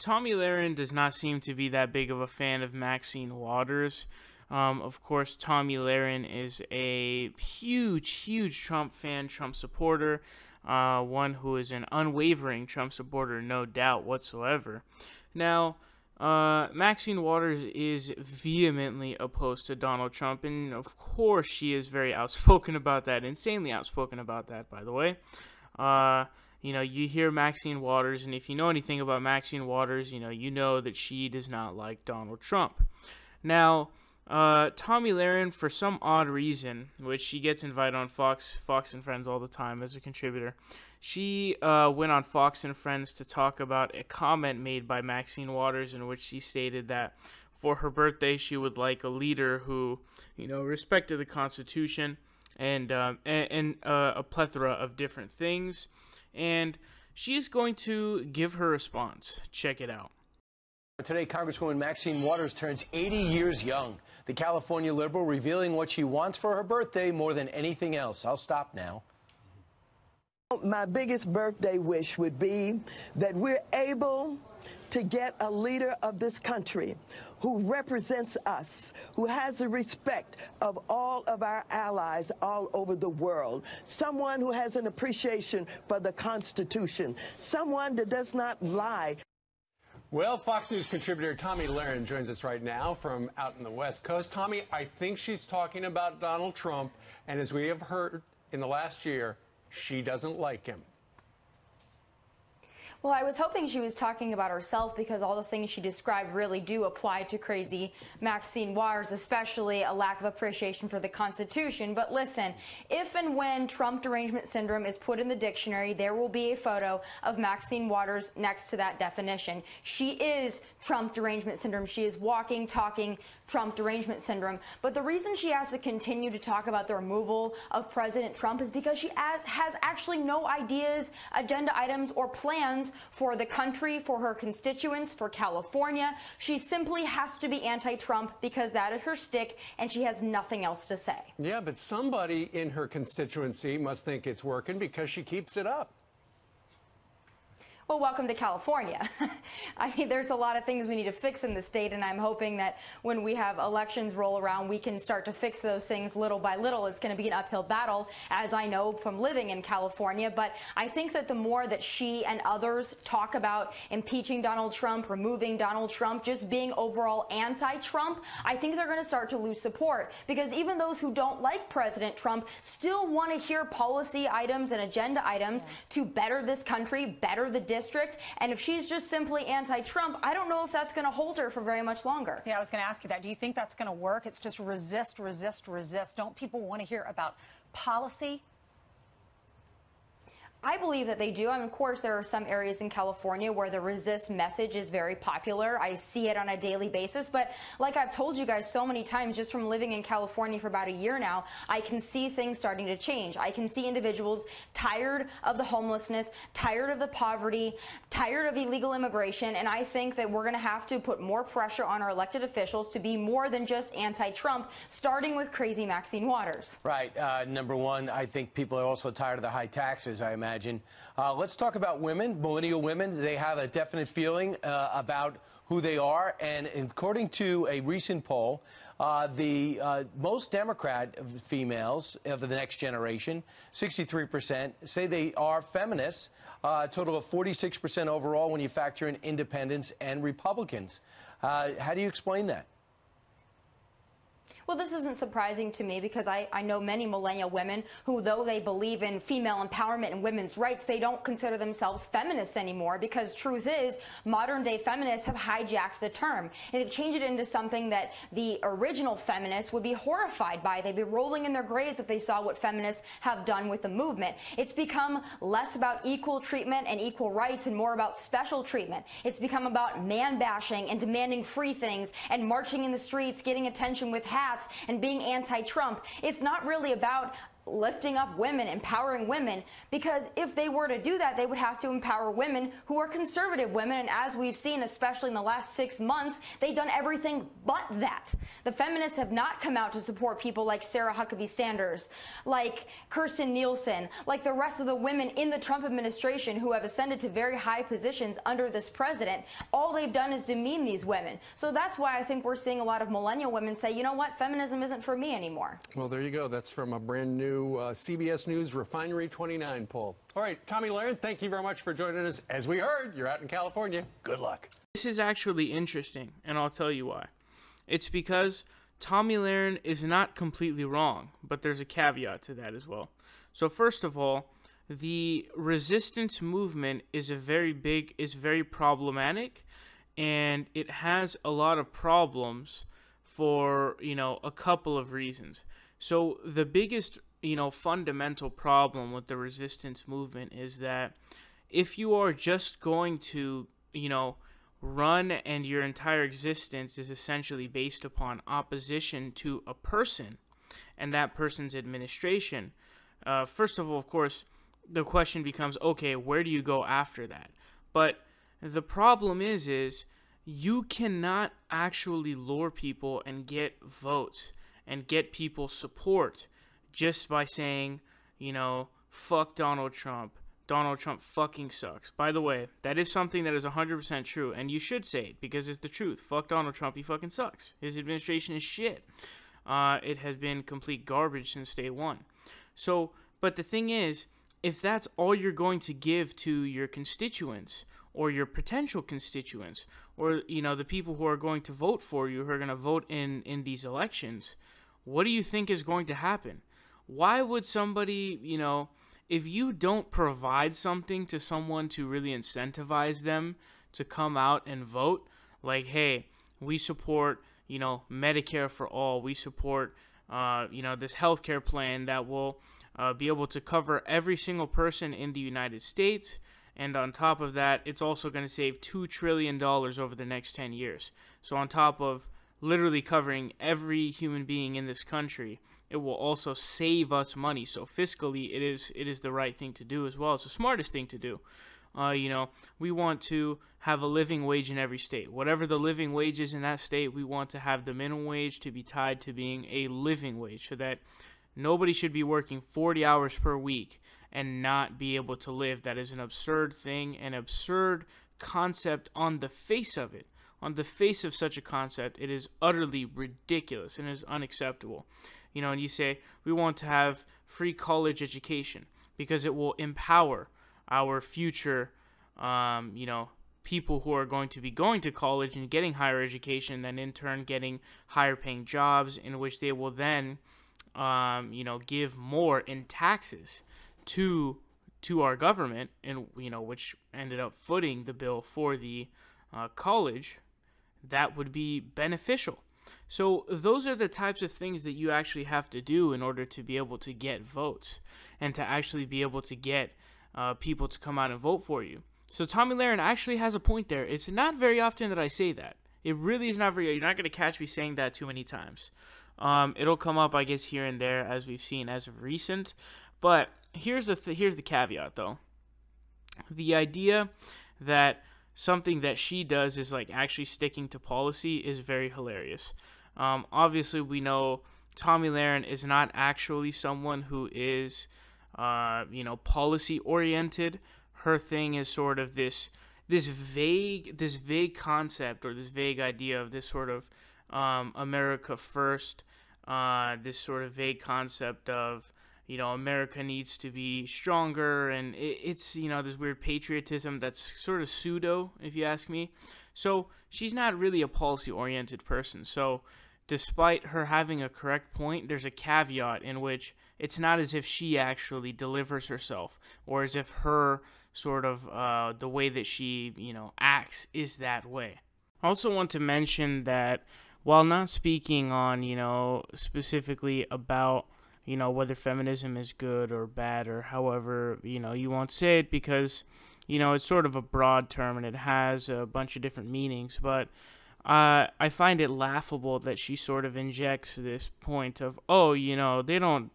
Tomi Lahren does not seem to be that big of a fan of Maxine Waters. Of course, Tomi Lahren is a huge Trump fan, Trump supporter, one who is an unwavering Trump supporter, no doubt whatsoever. Now, Maxine Waters is vehemently opposed to Donald Trump, and of course she is very outspoken about that, insanely outspoken about that, by the way. You hear Maxine Waters, and if you know anything about Maxine Waters, you know that she does not like Donald Trump. Now, Tomi Lahren, for some odd reason, which she gets invited on Fox and Friends all the time as a contributor, she went on Fox and Friends to talk about a comment made by Maxine Waters in which she stated that for her birthday she would like a leader who, respected the Constitution and a plethora of different things. And she is going to give her response. Check it out. Today, Congresswoman Maxine Waters turns 80 years young. The California liberal revealing what she wants for her birthday more than anything else. I'll stop now. My biggest birthday wish would be that we're able to get a leader of this country who represents us, who has the respect of all of our allies all over the world, someone who has an appreciation for the Constitution, someone that does not lie. Well, Fox News contributor Tomi Lahren joins us right now from out in the West Coast. Tomi, I think she's talking about Donald Trump, and as we have heard in the last year, she doesn't like him. Well, I was hoping she was talking about herself because all the things she described really do apply to crazy Maxine Waters, especially a lack of appreciation for the Constitution. But listen, if and when Trump derangement syndrome is put in the dictionary, there will be a photo of Maxine Waters next to that definition. She is Trump derangement syndrome. She is walking, talking Trump derangement syndrome. But the reason she has to continue to talk about the removal of President Trump is because she has actually no ideas, agenda items, or plans for the country, for her constituents, for California. She simply has to be anti-Trump because that is her shtick, and she has nothing else to say. Yeah, but somebody in her constituency must think it's working because she keeps it up. Well, welcome to California. I mean, there's a lot of things we need to fix in the state, and I'm hoping that when we have elections roll around, we can start to fix those things little by little. It's going to be an uphill battle, as I know from living in California, but I think that the more that she and others talk about impeaching Donald Trump, removing Donald Trump, just being overall anti-Trump, I think they're going to start to lose support, because even those who don't like President Trump still want to hear policy items and agenda items to better this country, better the district, and if she's just simply anti-Trump, I don't know if that's going to hold her for very much longer. Yeah, I was going to ask you that. Do you think that's going to work? It's just resist, resist, resist. Don't people want to hear about policy? I believe that they do. I mean, of course, there are some areas in California where the resist message is very popular. I see it on a daily basis. But like I've told you guys so many times, just from living in California for about a year now, I can see things starting to change. I can see individuals tired of the homelessness, tired of the poverty, tired of illegal immigration. And I think that we're going to have to put more pressure on our elected officials to be more than just anti-Trump, starting with crazy Maxine Waters. Right. Number one, I think people are also tired of the high taxes, I imagine. Let's talk about women, millennial women. They have a definite feeling about who they are. And according to a recent poll, the most Democrat females of the next generation, 63%, say they are feminists, a total of 46% overall when you factor in independents and Republicans. How do you explain that? Well, this isn't surprising to me because I know many millennial women who, though they believe in female empowerment and women's rights, they don't consider themselves feminists anymore, because truth is, modern day feminists have hijacked the term and they've changed it into something that the original feminists would be horrified by. They'd be rolling in their graves if they saw what feminists have done with the movement. It's become less about equal treatment and equal rights and more about special treatment. It's become about man bashing and demanding free things and marching in the streets, getting attention with hats and being anti-Trump. It's not really about lifting up women, empowering women, because if they were to do that, they would have to empower women who are conservative women. And as we've seen, especially in the last 6 months, they've done everything but that. The feminists have not come out to support people like Sarah Huckabee Sanders, like Kirsten Nielsen, like the rest of the women in the Trump administration who have ascended to very high positions under this president. All they've done is demean these women. So that's why I think we're seeing a lot of millennial women say, you know what, feminism isn't for me anymore. Well, there you go. That's from a brand new CBS News Refinery 29 poll. All right, Tomi Lahren, thank you very much for joining us. As we heard, you're out in California. Good luck. This is actually interesting, and I'll tell you why. It's because Tomi Lahren is not completely wrong, but there's a caveat to that as well. So first of all, the resistance movement is very problematic, and it has a lot of problems for, a couple of reasons. So the biggest, fundamental problem with the resistance movement is that if you are just going to, run and your entire existence is essentially based upon opposition to a person and that person's administration, first of all, of course, the question becomes, okay, where do you go after that? But the problem is you cannot actually lure people and get votes and get people support just by saying, fuck Donald Trump. Donald Trump fucking sucks. By the way, that is something that is 100% true, and you should say it because it's the truth. Fuck Donald Trump, he fucking sucks. His administration is shit. It has been complete garbage since day one. So, but the thing is, if that's all you're going to give to your constituents or your potential constituents or, the people who are going to vote for you, who are going to vote in these elections, what do you think is going to happen? Why would somebody, if you don't provide something to someone to really incentivize them to come out and vote, like, hey, we support, Medicare for all, we support, this healthcare plan that will be able to cover every single person in the United States, and on top of that, it's also going to save $2 trillion over the next 10 years. So on top of literally covering every human being in this country, it will also save us money. So fiscally, it is the right thing to do as well. It's the smartest thing to do. We want to have a living wage in every state. Whatever the living wage is in that state, we want to have the minimum wage to be tied to being a living wage so that nobody should be working 40 hours per week and not be able to live. That is an absurd thing, an absurd concept on the face of it. On the face of such a concept, it is utterly ridiculous and is unacceptable. And you say, we want to have free college education because it will empower our future, people who are going to be going to college and getting higher education, then in turn getting higher paying jobs in which they will then, give more in taxes to our government, and which ended up footing the bill for the college. That would be beneficial. So those are the types of things that you actually have to do in order to be able to get votes and to actually be able to get people to come out and vote for you. So Tomi Lahren actually has a point there. It's not very often that I say that. It really is not very. You're not going to catch me saying that too many times. It'll come up, I guess, here and there as we've seen as of recent. But here's the caveat, though. The idea that something that she does is like actually sticking to policy is very hilarious. Obviously, we know Tomi Lahren is not actually someone who is, policy oriented. Her thing is sort of this vague concept or this vague idea of this sort of America first. This sort of vague concept of America needs to be stronger, and it's this weird patriotism that's sort of pseudo, if you ask me. So she's not really a policy-oriented person. So despite her having a correct point, there's a caveat in which it's not as if she actually delivers herself, or as if her sort of the way that she acts is that way. I also want to mention that while not speaking on specifically about whether feminism is good or bad or however, you want to say it, because, it's sort of a broad term and it has a bunch of different meanings. But I find it laughable that she sort of injects this point of, oh,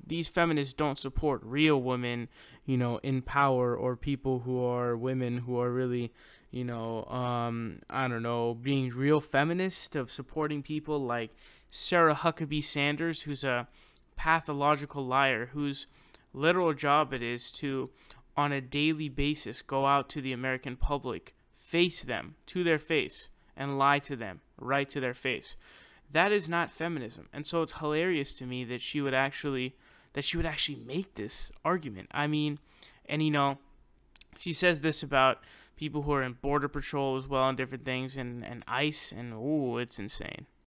these feminists don't support real women, in power, or people who are women who are really, I don't know, being real feminist, of supporting people like Sarah Huckabee Sanders, who's a pathological liar, whose literal job it is to, on a daily basis, go out to the American public, face them to their face, and lie to them right to their face. That is not feminism. And so it's hilarious to me that she would actually make this argument. I mean, and she says this about people who are in border patrol as well and different things, and ICE, and it's insane.